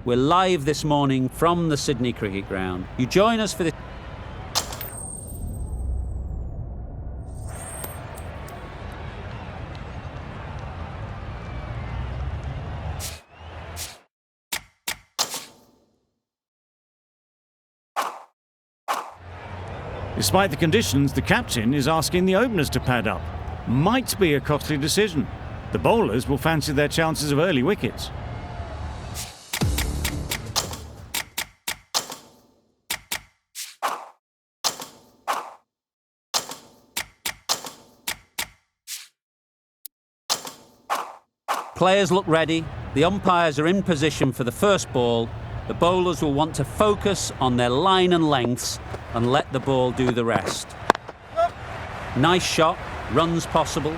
We're live this morning from the Sydney Cricket Ground. You join us for this. Despite the conditions, the captain is asking the openers to pad up. Might be a costly decision. The bowlers will fancy their chances of early wickets. Players look ready. The umpires are in position for the first ball. The bowlers will want to focus on their line and lengths and let the ball do the rest. Nice shot, runs possible.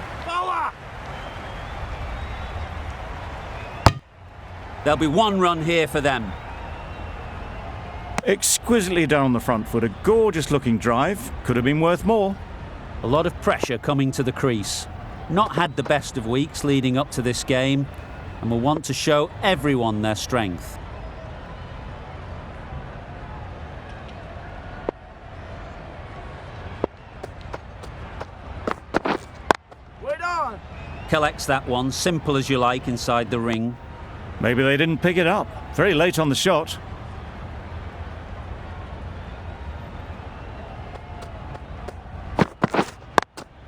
There'll be one run here for them. Exquisitely done on the front foot, a gorgeous looking drive. Could have been worth more. A lot of pressure coming to the crease. Not had the best of weeks leading up to this game and will want to show everyone their strength. Collects that one, simple as you like, inside the ring. Maybe they didn't pick it up. Very late on the shot.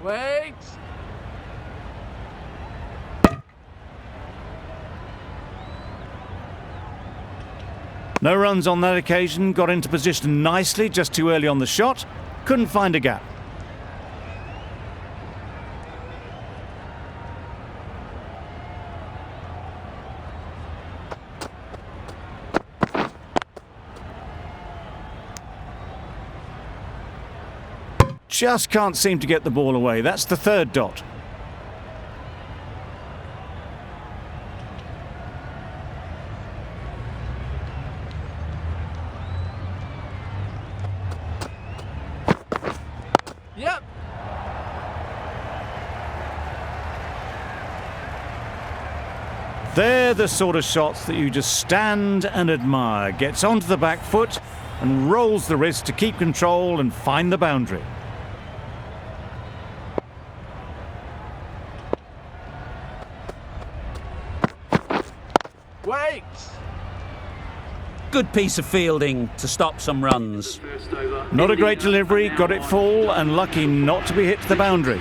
Wait! No runs on that occasion. Got into position nicely, just too early on the shot. Couldn't find a gap. Just can't seem to get the ball away. That's the third dot. Yep. They're the sort of shots that you just stand and admire. Gets onto the back foot and rolls the wrist to keep control and find the boundary. Wait! Good piece of fielding to stop some runs. Not a great delivery, got it full and lucky not to be hit to the boundary.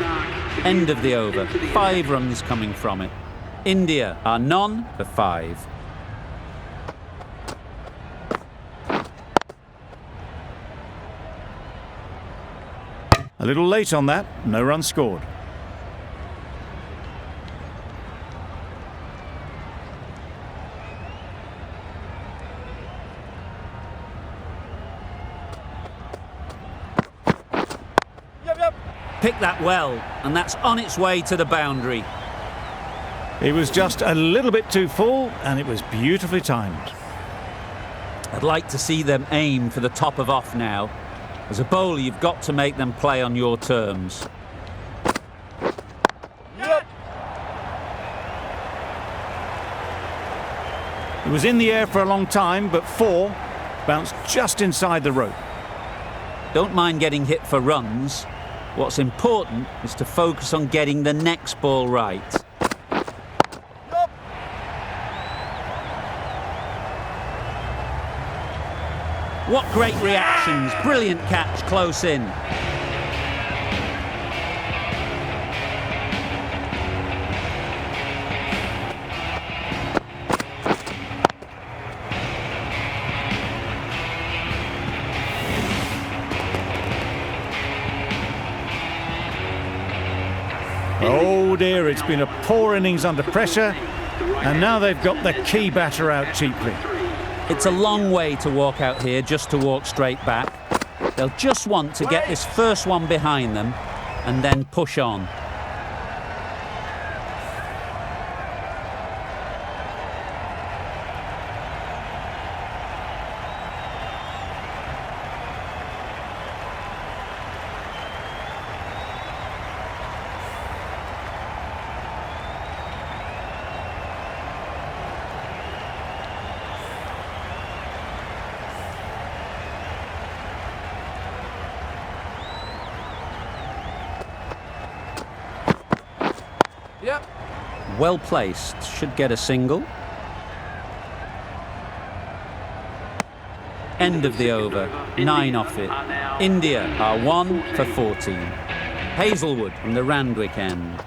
End of the over. 5 runs coming from it. India are none for 5. A little late on that, no run scored. Picked that well, and that's on its way to the boundary. It was just a little bit too full, and it was beautifully timed. I'd like to see them aim for the top of off now. As a bowler, you've got to make them play on your terms. Yep. It was in the air for a long time, but 4 bounced just inside the rope. Don't mind getting hit for runs. What's important is to focus on getting the next ball right. Yep. What great reactions. Brilliant catch close in. Oh dear, it's been a poor innings under pressure, and now they've got the key batter out cheaply. It's a long way to walk out here just to walk straight back. They'll just want to get this first one behind them and then push on. well placed, should get a single. End of the over, 9 off it. India are 1 for 14. Hazelwood from the Randwick end.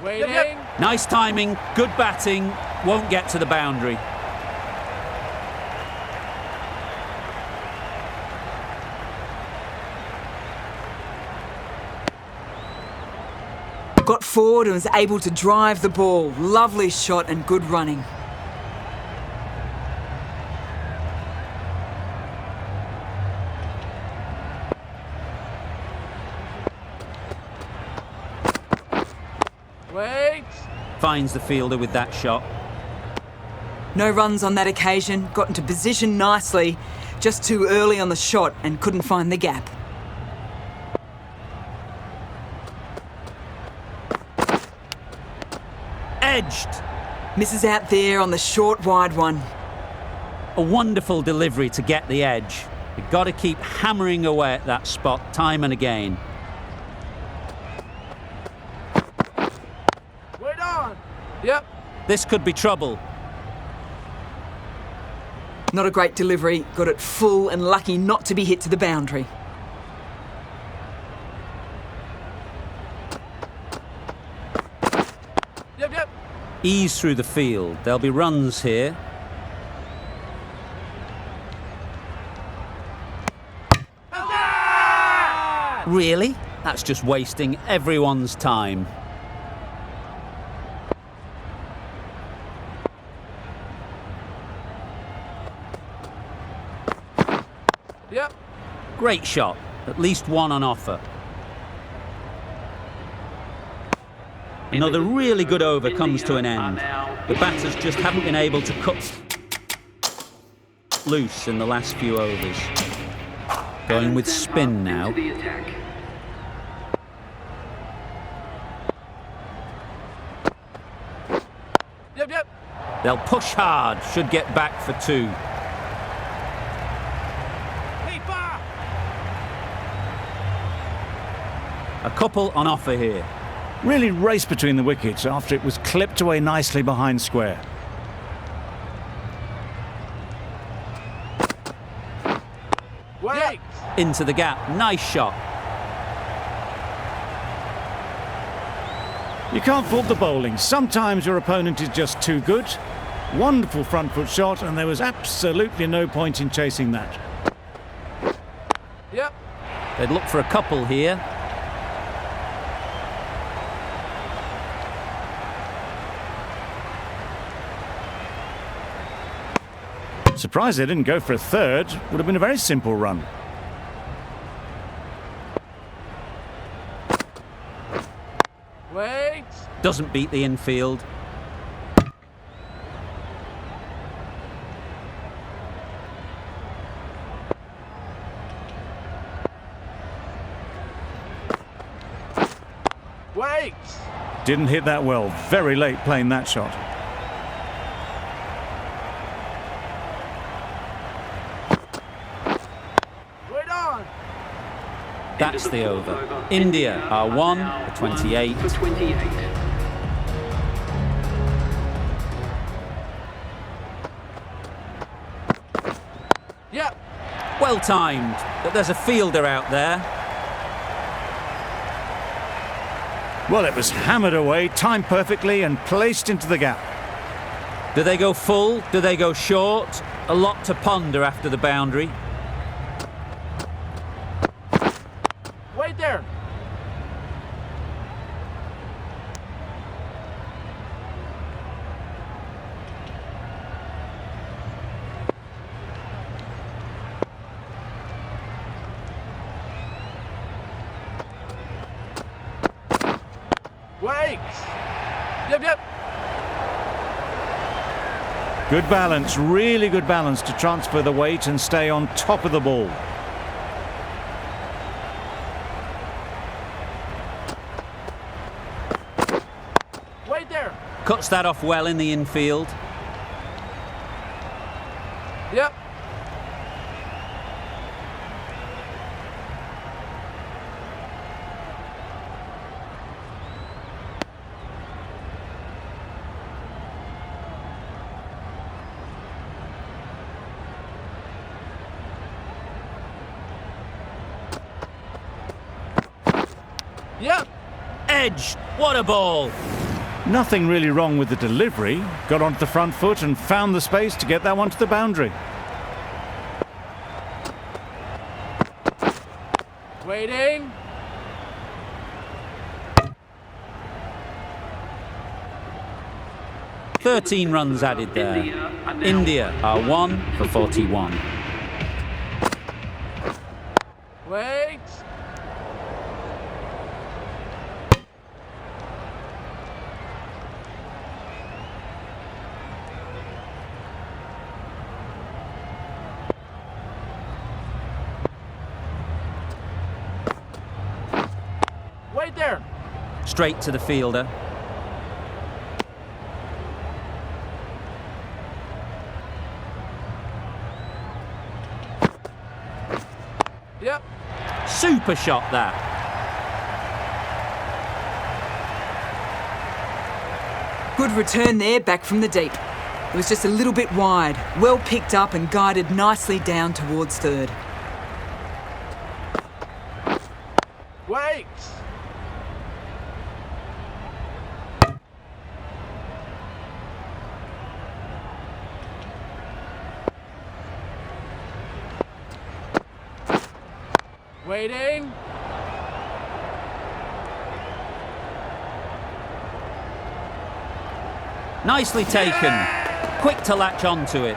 Waiting. Nice timing, good batting, won't get to the boundary. Got forward and was able to drive the ball. Lovely shot and good running. Wait. Finds the fielder with that shot. No runs on that occasion. Got into position nicely. Just too early on the shot and couldn't find the gap. Edged. Misses out there on the short wide one. A wonderful delivery to get the edge. You've got to keep hammering away at that spot time and again. Wait on. Yep. This could be trouble. Not a great delivery. Got it full and lucky not to be hit to the boundary. Yep. Ease through the field. There'll be runs here. Really? That's just wasting everyone's time. Yep. Great shot. At least one on offer. Another really good over comes to an end. The batters just haven't been able to cut loose in the last few overs. Going with spin now. Yep. They'll push hard, should get back for 2. A couple on offer here. Really raced between the wickets after it was clipped away nicely behind square. Wait. Into the gap. Nice shot. You can't fault the bowling. Sometimes your opponent is just too good. Wonderful front foot shot, and there was absolutely no point in chasing that. Yep. They'd look for a couple here. Surprised they didn't go for a third. Would have been a very simple run. Wait. Doesn't beat the infield. Wait. Didn't hit that well. Very late playing that shot. Wait on. That's the over. India are 1 for 28. Yep. Well timed, but there's a fielder out there. Well, it was hammered away, timed perfectly and placed into the gap. Do they go full? Do they go short? A lot to ponder after the boundary. Wait there. Wait. Yep. Good balance, really good balance to transfer the weight and stay on top of the ball. Wait there. Cuts that off well in the infield. Yep. Yep. Edge. What a ball. Nothing really wrong with the delivery. Got onto the front foot and found the space to get that one to the boundary. Waiting. "13 runs added there. India are 1 for 41. Wait. Wait there. Straight to the fielder. Yep. Super shot that. Good return there, back from the deep. It was just a little bit wide, well picked up and guided nicely down towards third. Wait. Waiting. Nicely taken. Quick to latch onto it.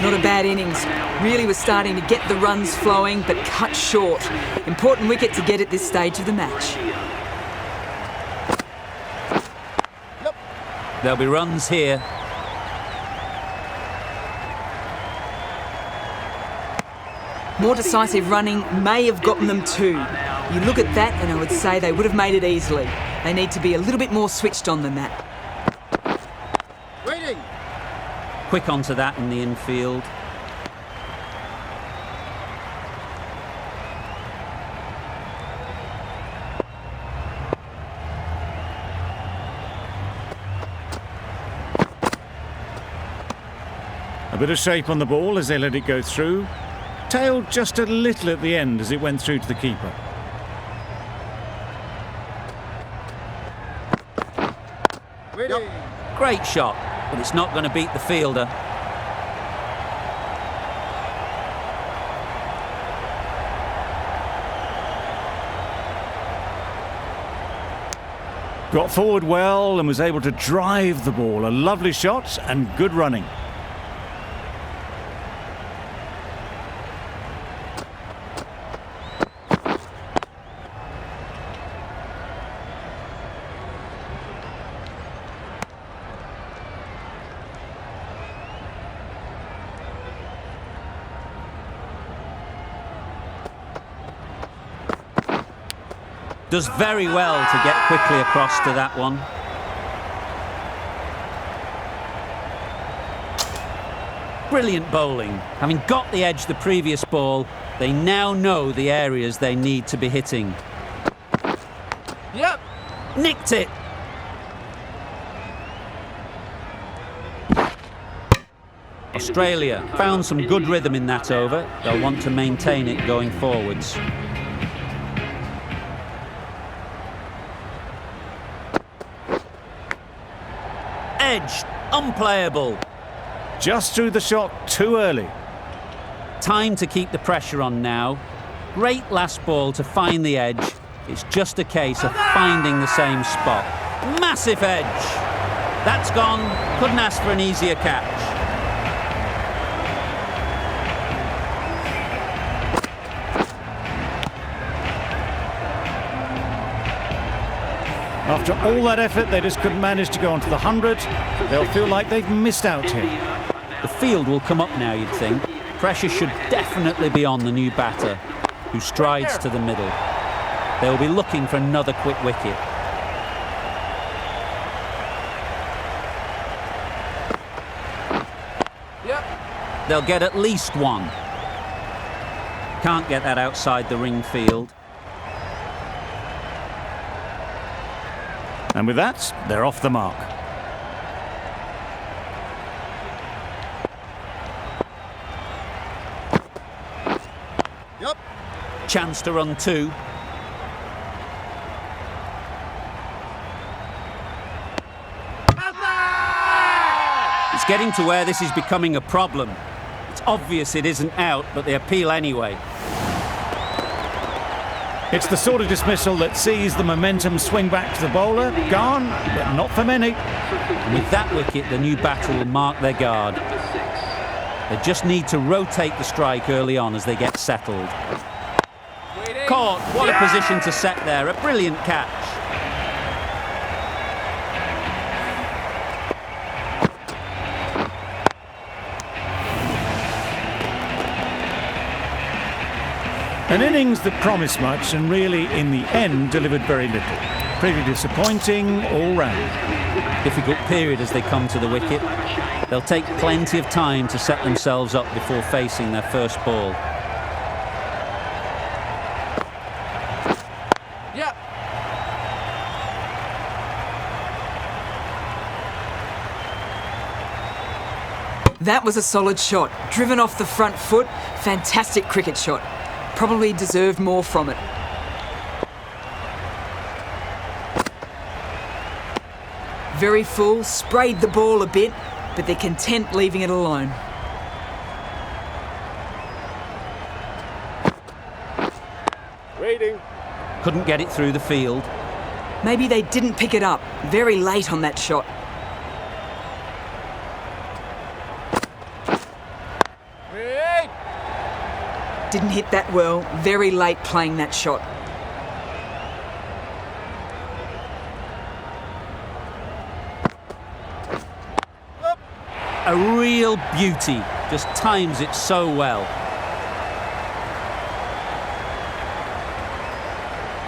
Not a bad innings. Really was starting to get the runs flowing, but cut short. Important wicket to get at this stage of the match. There'll be runs here. More decisive running may have gotten them too. You look at that and I would say they would have made it easily. They need to be a little bit more switched on than that. Waiting. Quick onto that in the infield. A bit of shape on the ball as they let it go through. Tailed just a little at the end as it went through to the keeper. Waiting. Great shot, but it's not going to beat the fielder. Got forward well and was able to drive the ball. A lovely shot and good running. Does very well to get quickly across to that one. Brilliant bowling. Having got the edge the previous ball, they now know the areas they need to be hitting. Yep. Nicked it. Australia found some good rhythm in that over. They'll want to maintain it going forwards. Edge, unplayable. Just threw the shot too early. Time to keep the pressure on now. Great last ball to find the edge. It's just a case of finding the same spot. Massive edge. That's gone. Couldn't ask for an easier catch. After all that effort, they just couldn't manage to go onto the 100. They'll feel like they've missed out here. The field will come up now, you'd think. Pressure should definitely be on the new batter, who strides to the middle. They'll be looking for another quick wicket. Yep. They'll get at least one. Can't get that outside the ring field. And with that, they're off the mark. Chance to run two. It's getting to where this is becoming a problem. It's obvious it isn't out, but they appeal anyway. It's the sort of dismissal that sees the momentum swing back to the bowler. Gone, but not for many. And with that wicket, the new batter will mark their guard. They just need to rotate the strike early on as they get settled. Caught. What a position to set there. A brilliant catch. An innings that promised much and really, in the end, delivered very little. Pretty disappointing all round. Difficult period as they come to the wicket. They'll take plenty of time to set themselves up before facing their first ball. Yep. That was a solid shot. Driven off the front foot. Fantastic cricket shot. Probably deserved more from it. Very full, sprayed the ball a bit, but they're content leaving it alone. Waiting. Couldn't get it through the field. Maybe they didn't pick it up. Very late on that shot. Wait. Didn't hit that well. Very late playing that shot. A real beauty. Just times it so well.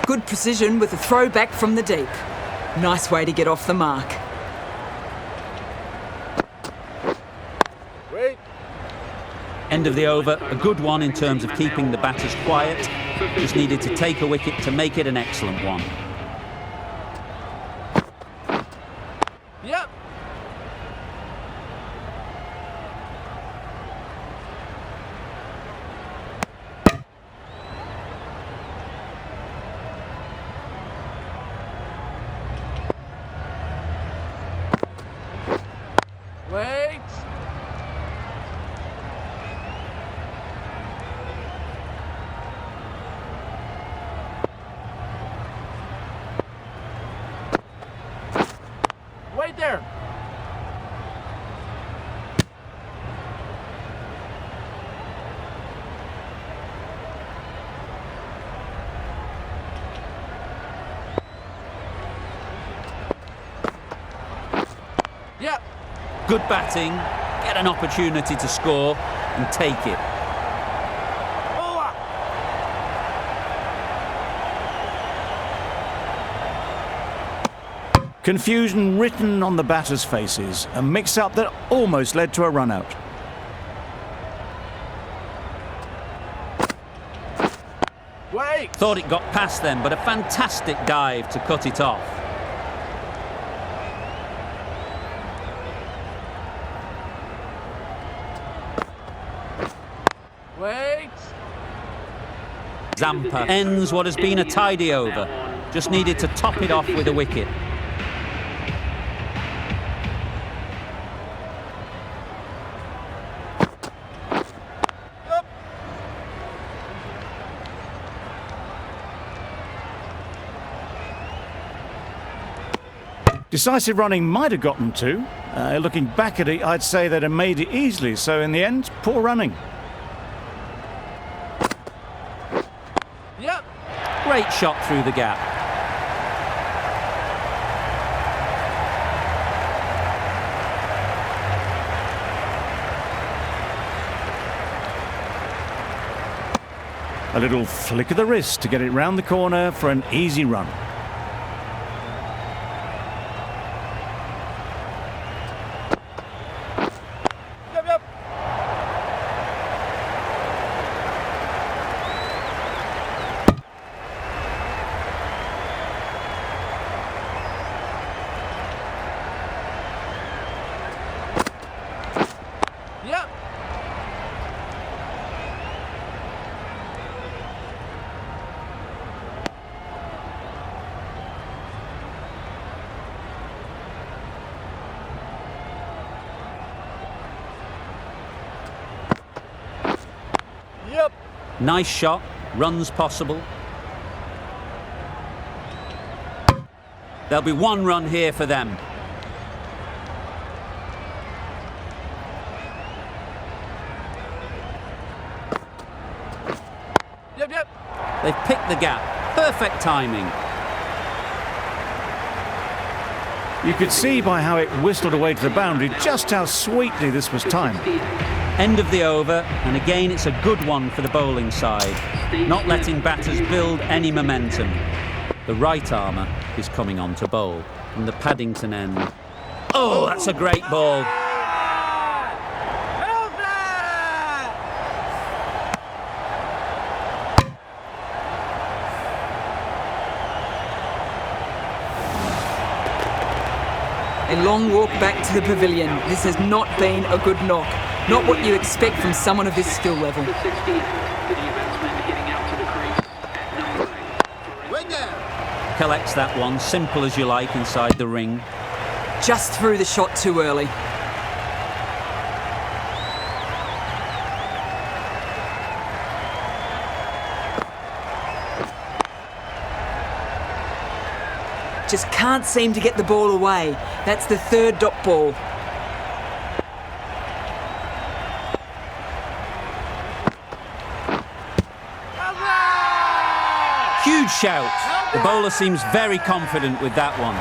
Good precision with a throw back from the deep. Nice way to get off the mark. Wait. End of the over. A good one in terms of keeping the batters quiet. Just needed to take a wicket to make it an excellent one. Yep. Wait. Wait there. Yep. Good batting. Get an opportunity to score and take it. Over. Confusion written on the batters' faces. A mix-up that almost led to a run-out. Wait. Thought it got past them, but a fantastic dive to cut it off. Wait. Zampa ends what has been a tidy over. Just needed to top it off with a wicket. Decisive running might have gotten two. Looking back at it, I'd say they'd have made it easily. So in the end, poor running. Yep. Great shot through the gap. A little flick of the wrist to get it round the corner for an easy run. Yep. Yep. Yep. Nice shot, runs possible. There'll be one run here for them. Yep. They've picked the gap. Perfect timing. You could see by how it whistled away to the boundary just how sweetly this was timed. End of the over, and again it's a good one for the bowling side, not letting batters build any momentum. The right armour is coming on to bowl from the Paddington end. Oh, that's a great ball. A long walk back to the pavilion. This has not been a good knock. Not what you expect from someone of this skill level. Collects that one, simple as you like, inside the ring. Just threw the shot too early. Just can't seem to get the ball away. That's the third dot ball. Huge shout. The bowler seems very confident with that one.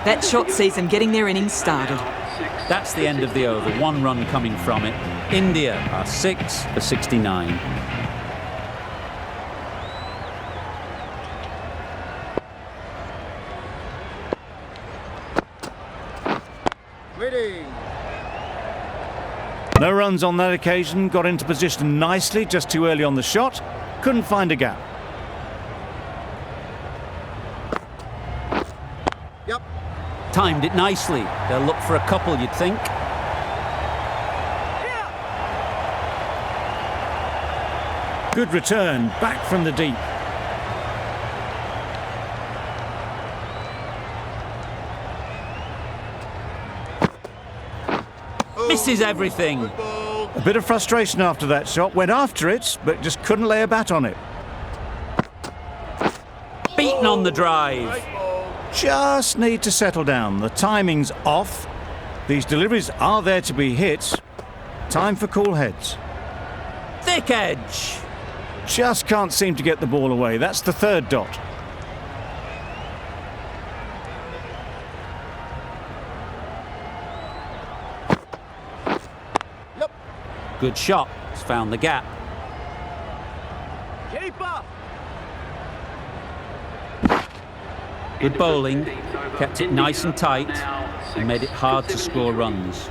That shot sees them getting their innings started. That's the end of the over. One run coming from it. India are 6 for 69. No runs on that occasion, got into position nicely, just too early on the shot. Couldn't find a gap. Timed it nicely. They'll look for a couple, you'd think. Good return, back from the deep. Misses everything. A bit of frustration after that shot, went after it, but just couldn't lay a bat on it. Beaten on the drive. Just need to settle down. The timing's off. These deliveries are there to be hit. Time for cool heads. Thick edge. Just can't seem to get the ball away. That's the third dot. Good shot. It's found the gap. Keeper. Good bowling. Kept it nice and tight and made it hard to score runs.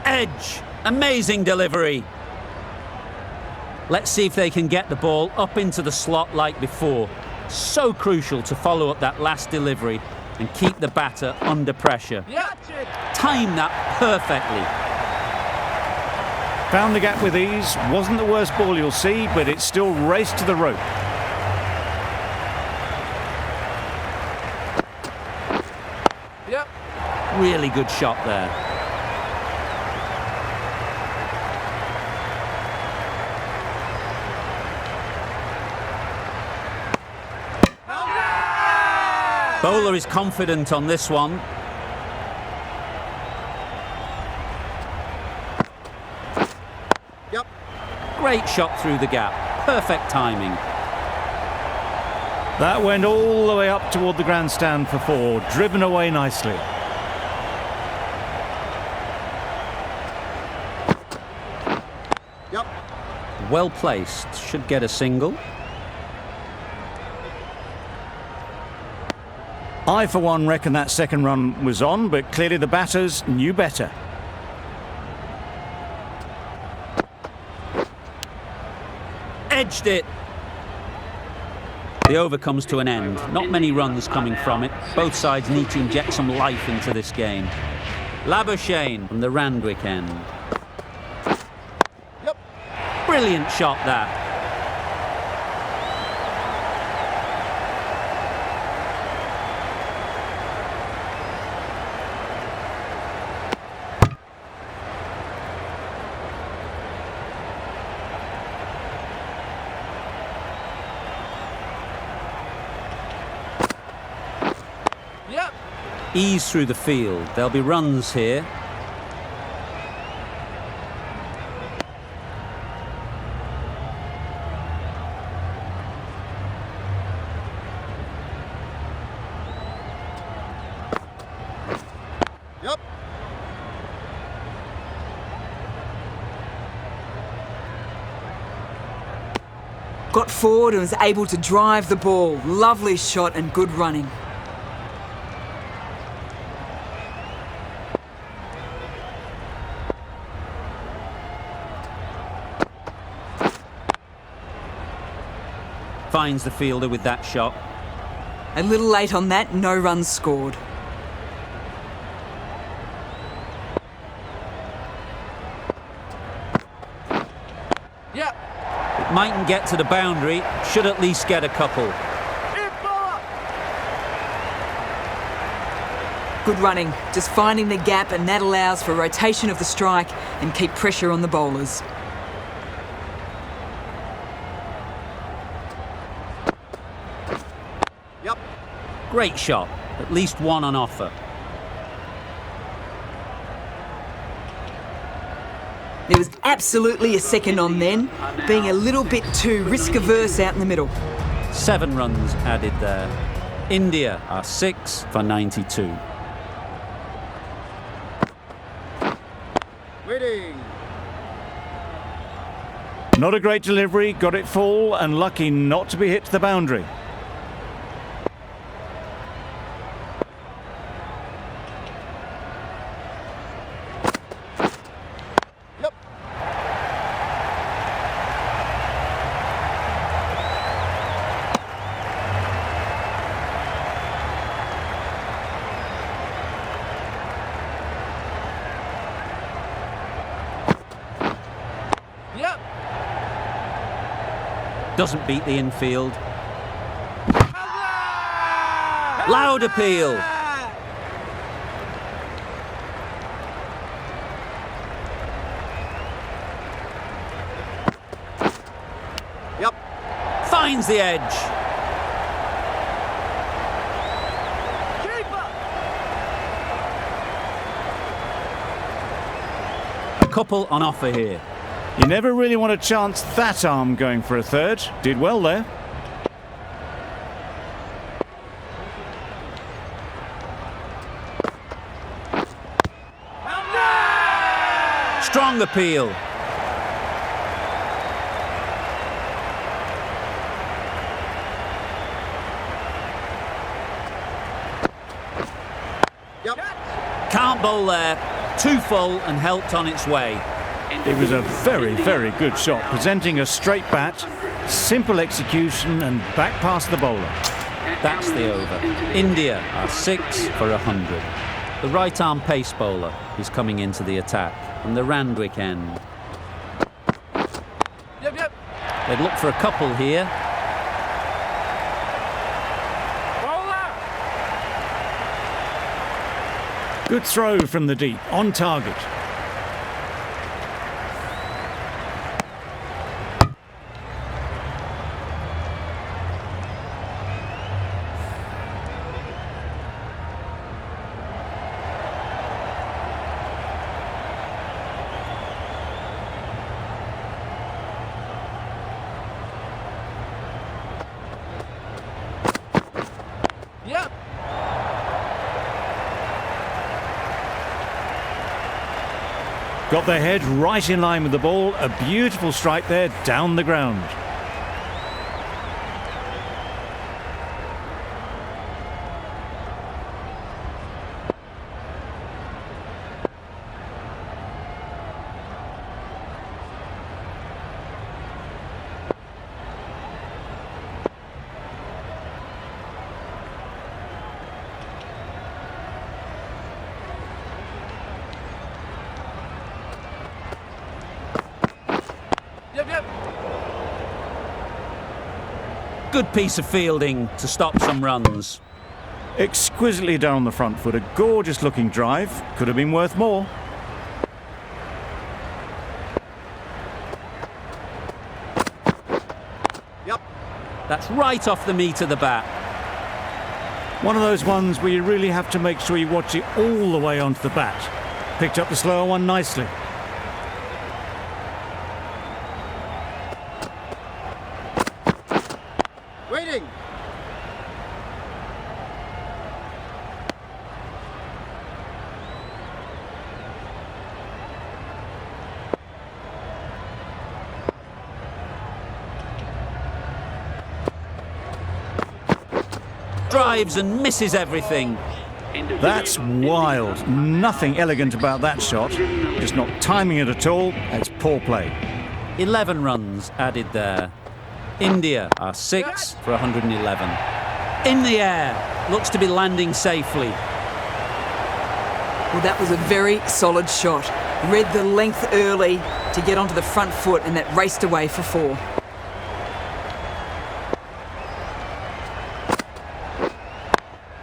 Edge. Amazing delivery. Let's see if they can get the ball up into the slot like before. So crucial to follow up that last delivery and keep the batter under pressure. Time that perfectly. Found the gap with ease. Wasn't the worst ball you'll see, but it still raced to the rope. Really good shot there. Bowler is confident on this one. Great shot through the gap. Perfect timing. That went all the way up toward the grandstand for 4, driven away nicely. Yep. Well placed, should get a single. I, for one, reckon that second run was on, but clearly the batters knew better. Edged it. The over comes to an end. Not many runs coming from it. Both sides need to inject some life into this game. Labuschagne from the Randwick end. Yep. Brilliant shot that. Yep. Ease through the field. There'll be runs here. Yep. Got forward and was able to drive the ball. Lovely shot and good running. Finds the fielder with that shot. A little late on that, no runs scored. Yep. It mightn't get to the boundary. Should at least get a couple. Hit bowler. Good running, just finding the gap, and that allows for rotation of the strike and keep pressure on the bowlers. Yep. Great shot. At least one on offer. There was absolutely a second on then, being a little bit too risk-averse out in the middle. 7 runs added there. India are 6 for 92. Waiting. Not a great delivery, got it full and lucky not to be hit to the boundary. Yep. Yep. Doesn't beat the infield. Loud appeal. Yep. Finds the edge. Keeper. A couple on offer here. You never really want to chance that arm going for a third. Did well there. Strong appeal. Yep. Can't bowl there. Too full and helped on its way. It was a very, very good shot, presenting a straight bat, simple execution and back past the bowler. That's the over. India are 6 for 100. The right-arm pace bowler is coming into the attack from the Randwick end. Yep. Yep. They'd look for a couple here. Bowler. Good throw from the deep, on target. Got their head right in line with the ball. A beautiful strike there down the ground. Yep. Good piece of fielding to stop some runs. Exquisitely down the front foot. A gorgeous looking drive. Could have been worth more. Yep. That's right off the meat of the bat. One of those ones where you really have to make sure you watch it all the way onto the bat. Picked up the slower one nicely. Waiting. Drives and misses everything. That's wild. Nothing elegant about that shot. Just not timing it at all. It's poor play. 11 runs added there. India are 6 for 111. In the air. Looks to be landing safely. Well, that was a very solid shot. Read the length early to get onto the front foot, and that raced away for 4.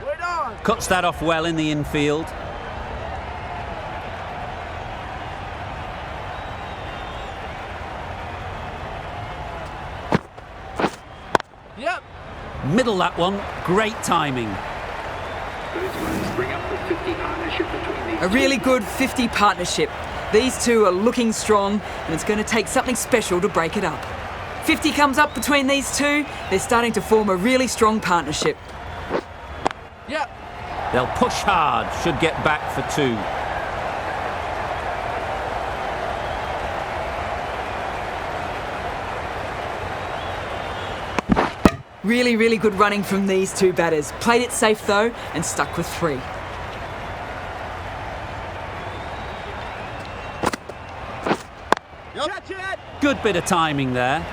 Wait on. Cuts that off well in the infield. Yep. Middle that one. Great timing. A really good 50 partnership. These two are looking strong, and it's going to take something special to break it up. 50 comes up between these two. They're starting to form a really strong partnership. Yep. They'll push hard. Should get back for 2. Really, really good running from these two batters. Played it safe though, and stuck with 3. Yep. Catch it. Good bit of timing there.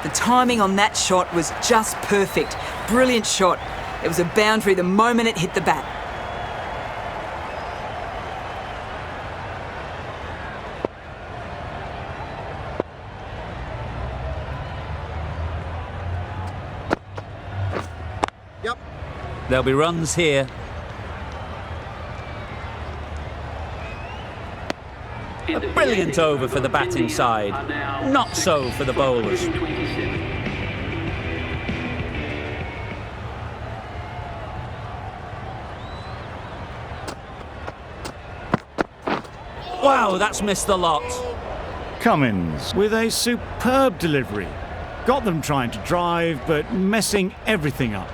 The timing on that shot was just perfect. Brilliant shot. It was a boundary the moment it hit the bat. Yep. There'll be runs here. A brilliant over for the batting side. Not so for the bowlers. Wow, that's missed the lot. Cummins with a superb delivery. Got them trying to drive, but messing everything up.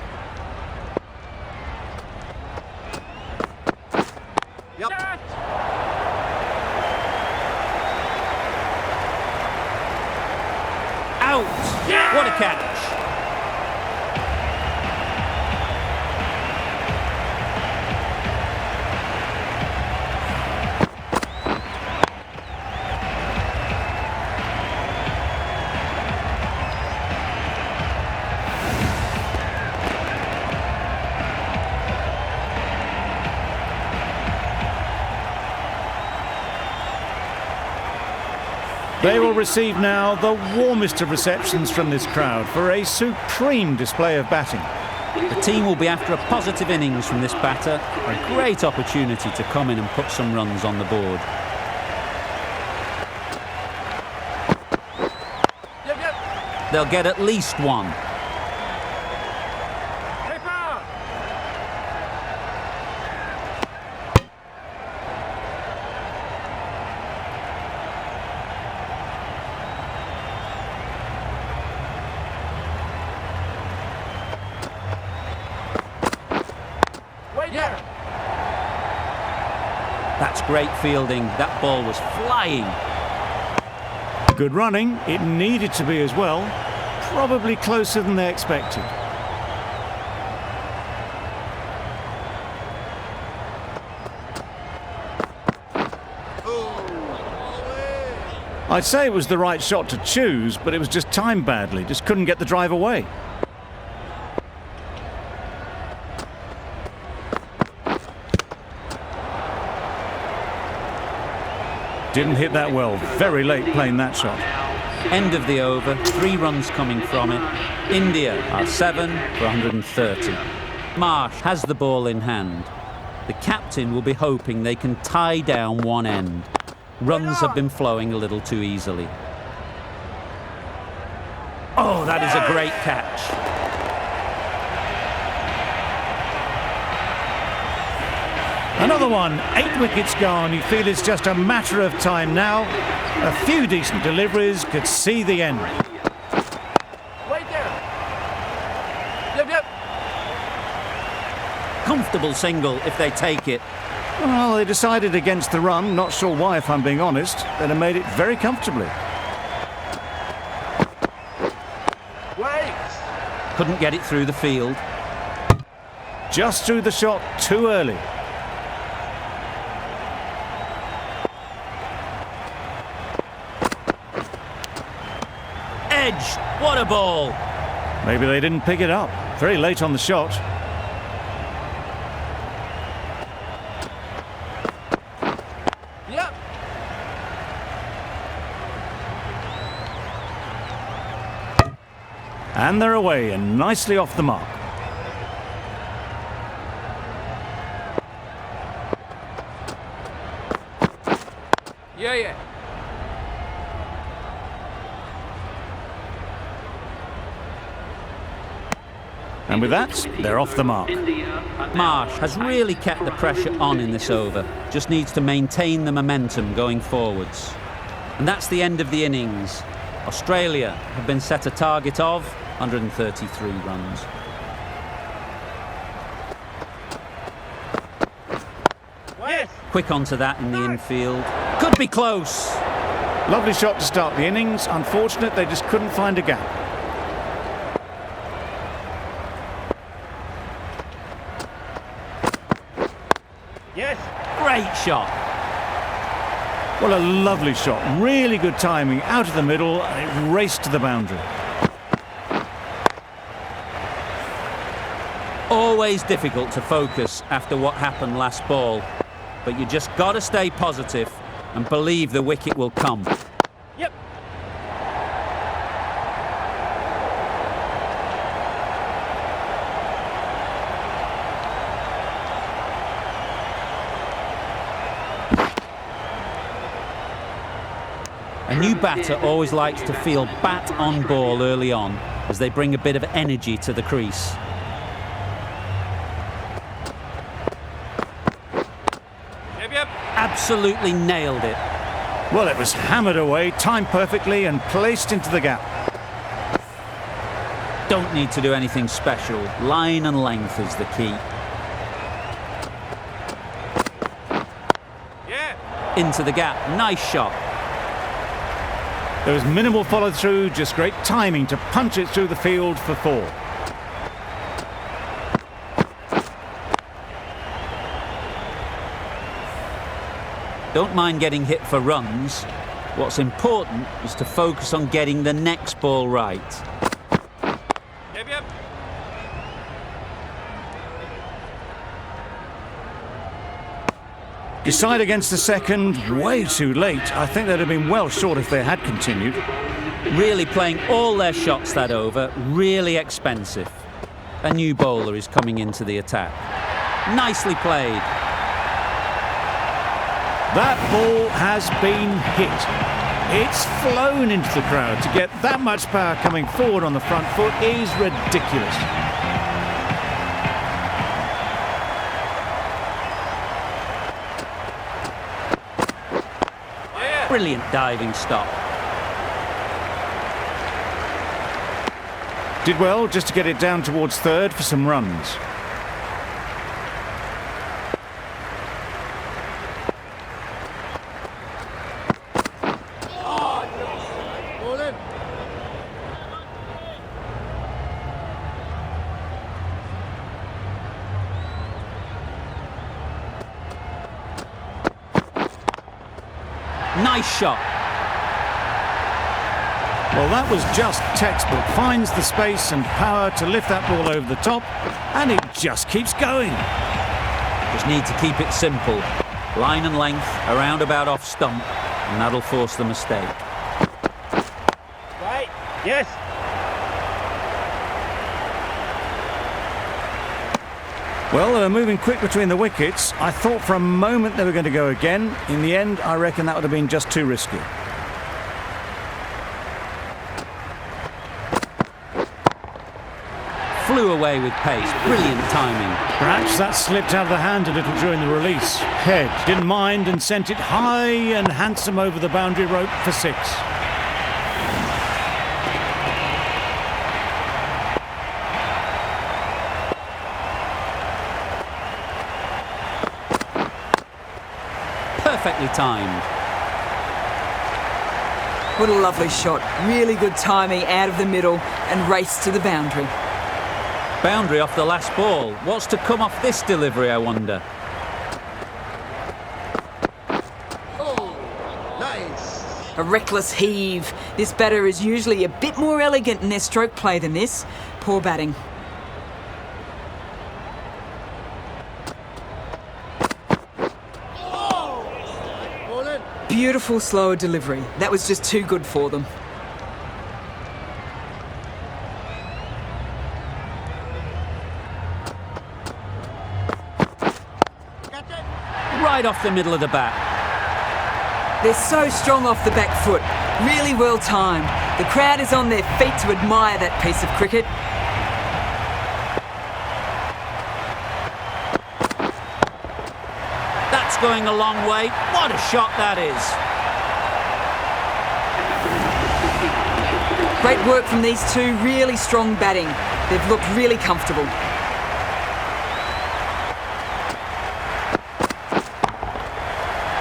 Yep. Out! What a catch! They will receive now the warmest of receptions from this crowd for a supreme display of batting. The team will be after a positive innings from this batter. A great opportunity to come in and put some runs on the board. Yep. They'll get at least 1. Paper. Wait there. That's great fielding. That ball was flying. Good running. It needed to be as well. Probably closer than they expected. I'd say it was the right shot to choose, but it was just timed badly. Just couldn't get the drive away. Didn't hit that well. Very late playing that shot. End of the over, 3 runs coming from it. India are 7 for 130. Marsh has the ball in hand. The captain will be hoping they can tie down one end. Runs have been flowing a little too easily. Oh, that is a great catch. Another one, 8 wickets gone. You feel it's just a matter of time now. A few decent deliveries could see the end. Wait there. Yep. Comfortable single if they take it. Well, they decided against the run. Not sure why, if I'm being honest. They'd have made it very comfortably. Wait. Couldn't get it through the field. Just threw the shot too early. Edge. What a ball. Maybe they didn't pick it up. Very late on the shot. Yep. And they're away and nicely off the mark. Yeah. And with that, they're off the mark. Marsh has really kept the pressure on in this over. Just needs to maintain the momentum going forwards. And that's the end of the innings. Australia have been set a target of 133 runs. Yes. Quick onto that in the infield. Could be close. Lovely shot to start the innings. Unfortunate they just couldn't find a gap. Yes. Great shot. Well, a lovely shot. Really good timing. Out of the middle, and it raced to the boundary. Always difficult to focus after what happened last ball. But you just got to stay positive and believe the wicket will come. Yep. A new batter always likes to feel bat on ball early on as they bring a bit of energy to the crease. Yep. Absolutely nailed it. Well, it was hammered away, timed perfectly and placed into the gap. Don't need to do anything special. Line and length is the key. Yeah. Into the gap. Nice shot. There was minimal follow-through, just great timing to punch it through the field for 4. Don't mind getting hit for runs. What's important is to focus on getting the next ball right. Yep. Decide against the second, way too late. I think they'd have been well short if they had continued. Really playing all their shots that over. Really expensive. A new bowler is coming into the attack. Nicely played. That ball has been hit. It's flown into the crowd. To get that much power coming forward on the front foot is ridiculous. Brilliant diving stop. Did well just to get it down towards third for some runs. Nice shot. Well, that was just textbook. Finds the space and power to lift that ball over the top, and it just keeps going. Just need to keep it simple. Line and length, around about off stump, and that'll force the mistake. Right. Yes. Well, they were moving quick between the wickets. I thought for a moment they were going to go again. In the end, I reckon that would have been just too risky. Flew away with pace. Brilliant timing. Perhaps that slipped out of the hand a little during the release. Head didn't mind and sent it high and handsome over the boundary rope for 6. Perfectly timed. What a lovely shot. Really good timing out of the middle and race to the boundary. Boundary off the last ball. What's to come off this delivery, I wonder? A reckless heave. This batter is usually a bit more elegant in their stroke play than this. Poor batting. Beautiful slower delivery. That was just too good for them. Right off the middle of the bat. They're so strong off the back foot. Really well timed. The crowd is on their feet to admire that piece of cricket. That's going a long way. What a shot that is. Great work from these two. Really strong batting. They've looked really comfortable.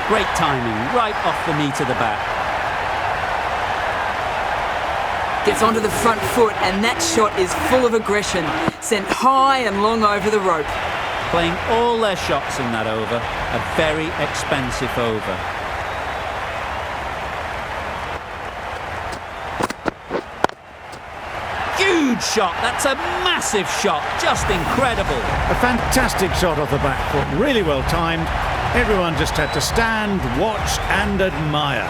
Great timing, right off the meat of the bat. Gets onto the front foot and that shot is full of aggression. Sent high and long over the rope. Playing all their shots in that over. A very expensive over. Huge shot. That's a massive shot. Just incredible. A fantastic shot off the back foot. Really well timed. Everyone just had to stand, watch and admire.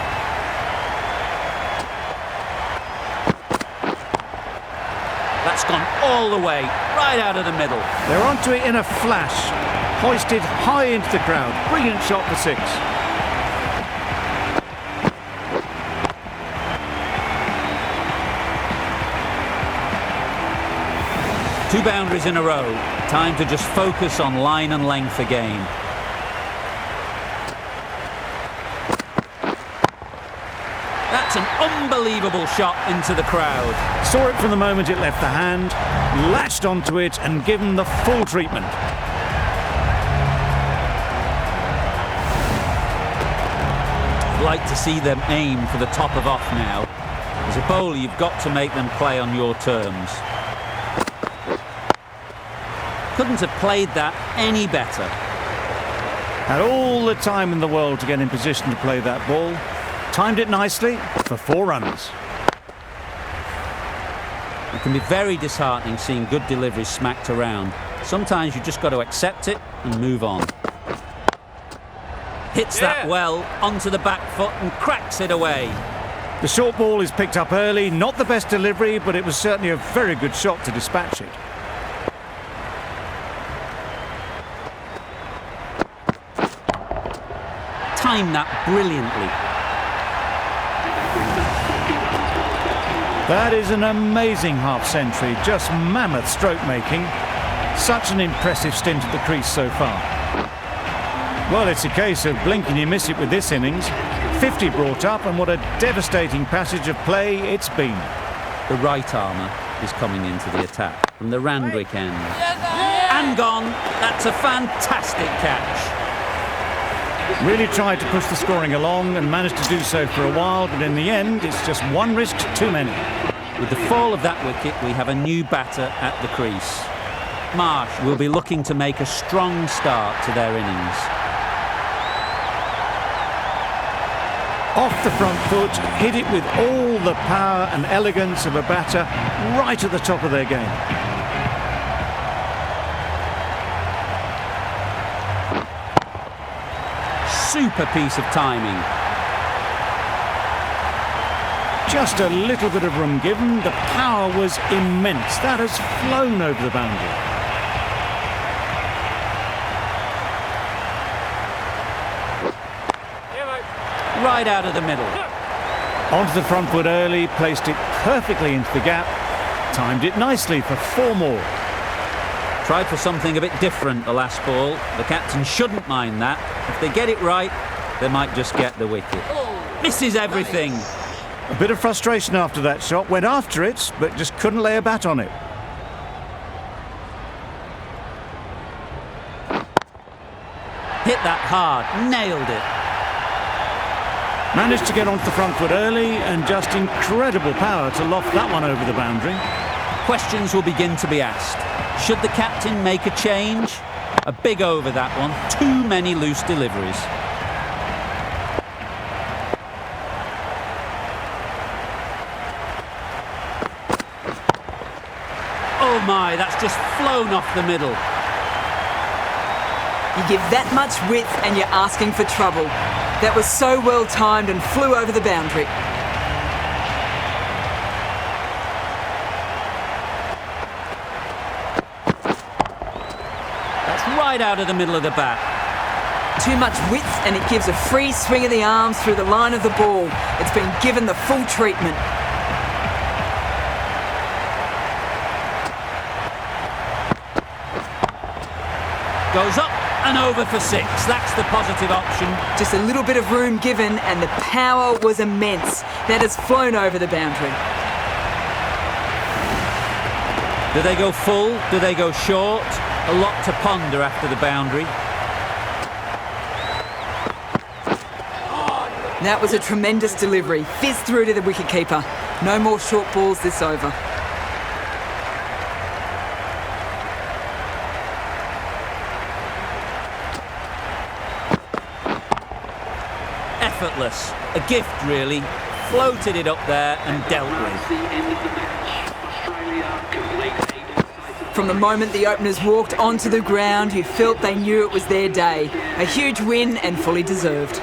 That's gone all the way, right out of the middle. They're onto it in a flash. Hoisted high into the crowd. Brilliant shot for 6. Two boundaries in a row. Time to just focus on line and length again. That's an unbelievable shot into the crowd. Saw it from the moment it left the hand, latched onto it and given the full treatment. I'd like to see them aim for the top of off now. As a bowler, you've got to make them play on your terms. Couldn't have played that any better. Had all the time in the world to get in position to play that ball. Timed it nicely for 4 runs. It can be very disheartening seeing good deliveries smacked around. Sometimes you just got to accept it and move on. Hits that well onto the back foot and cracks it away. The short ball is picked up early. Not the best delivery, but it was certainly a very good shot to dispatch it. Timed that brilliantly. That is an amazing half-century, just mammoth stroke making. Such an impressive stint at the crease so far. Well, it's a case of blink and you miss it with this innings. 50 brought up, and what a devastating passage of play it's been. The right armour is coming into the attack from the Randwick end. And gone. That's a fantastic catch. Really tried to push the scoring along and managed to do so for a while, but in the end, it's just one risk too many. With the fall of that wicket, we have a new batter at the crease. Marsh will be looking to make a strong start to their innings. Off the front foot, hit it with all the power and elegance of a batter, right at the top of their game. Super piece of timing. Just a little bit of room given. The power was immense. That has flown over the boundary. Right out of the middle. Onto the front foot early, placed it perfectly into the gap, timed it nicely for 4 more. Tried for something a bit different the last ball. The captain shouldn't mind that. If they get it right, they might just get the wicket. Misses everything. A bit of frustration after that shot, went after it, but just couldn't lay a bat on it. Hit that hard, nailed it. Managed to get onto the front foot early and just incredible power to loft that one over the boundary. Questions will begin to be asked. Should the captain make a change? A big over that one. Too many loose deliveries. Oh my, that's just flown off the middle. You give that much width and you're asking for trouble. That was so well timed and flew over the boundary. That's right out of the middle of the bat. Too much width and it gives a free swing of the arms through the line of the ball. It's been given the full treatment. Goes up and over for 6. That's the positive option. Just a little bit of room given and the power was immense. That has flown over the boundary. Do they go full? Do they go short? A lot to ponder after the boundary. That was a tremendous delivery. Fizzed through to the wicketkeeper. No more short balls this over. Effortless. A gift, really. Floated it up there and dealt with. From the moment the openers walked onto the ground, you felt they knew it was their day. A huge win and fully deserved.